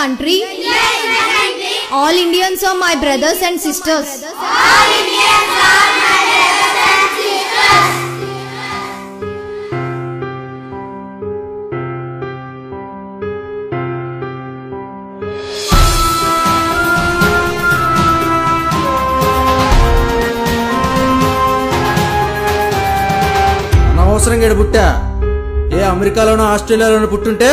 country? Yes, my country. All Indians are my brothers and sisters. All Indians are my brothers and sisters. అనవసరంగా పుట్టా ఏ అమెరికాలోనో ఆస్ట్రేలియాలోనో పుట్టుంటే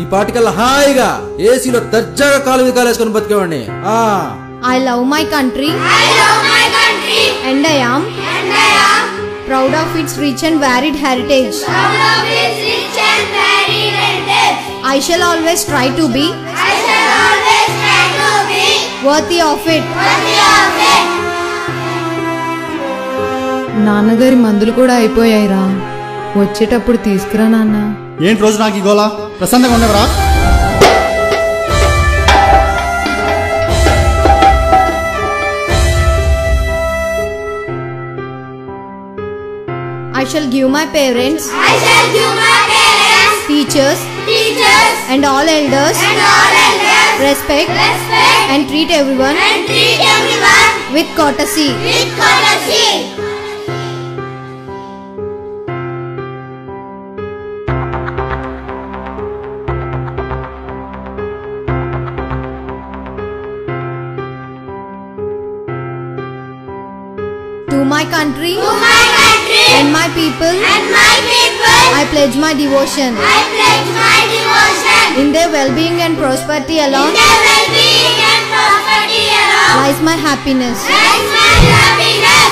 ఈ పాటికల్లా హాయిగా ఏసీలో దర్జాగా కాలు మీద కాలేసుకొని బతికేవాడిని. I love my country. I love my country. And I am proud of its rich and varied heritage. Proud of its rich and varied heritage. I shall always try to be I shall always try to be worthy of it. worthy of it. నాన్నగారి మందులు కూడా అయిపోయాయిరా, వచ్చేటప్పుడు తీసుకురా నాన్న. ఏంటి రోజు నాకు ఈ గోలా? ప్రశాంతంగా ఉండవరా? I shall give my parents, I shall give my parents, teachers, and all elders respect and treat everyone with courtesy. with courtesy. To my country To my country and my people, and my people, I pledge my devotion. I pledge my devotion. In their well-being and prosperity In alone their well-being and prosperity alone lies my happiness. lies my happiness.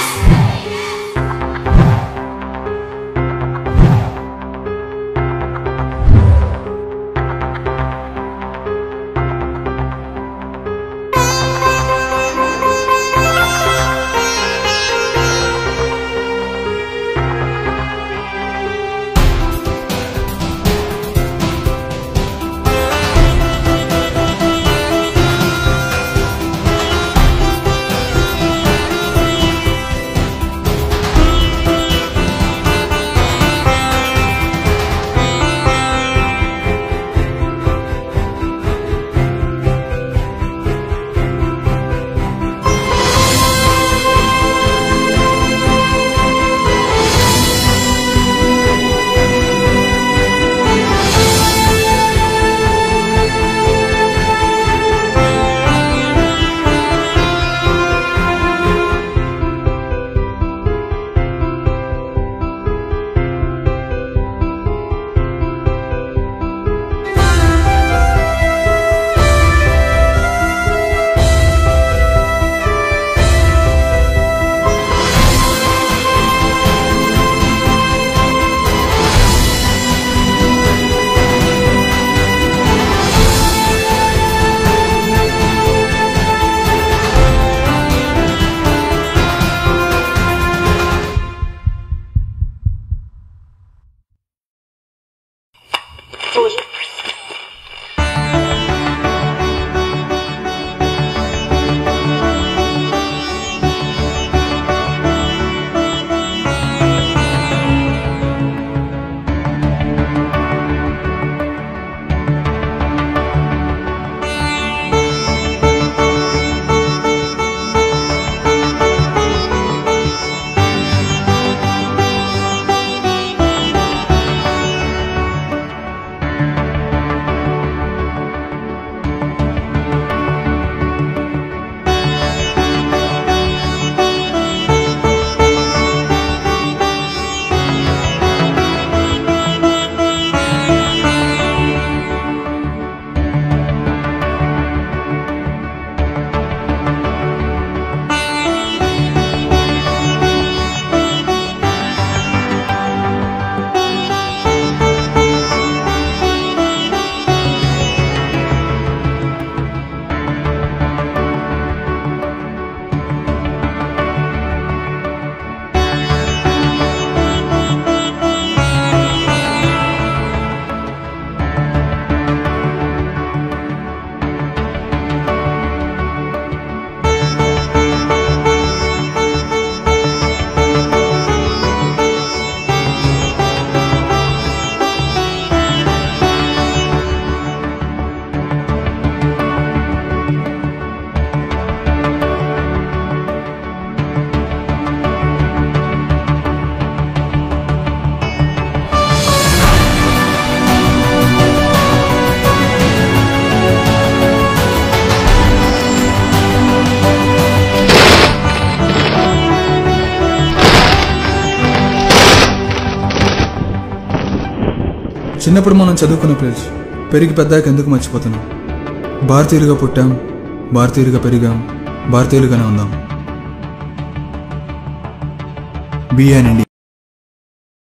చిన్నప్పుడు మనం చదువుకున్న place పెరిగి పెద్దాక ఎందుకు మర్చిపోతున్నాం? భారతీయులుగా పుట్టాం, భారతీయులుగా పెరిగాం, భారతీయులుగానే ఉందాం. Be and India.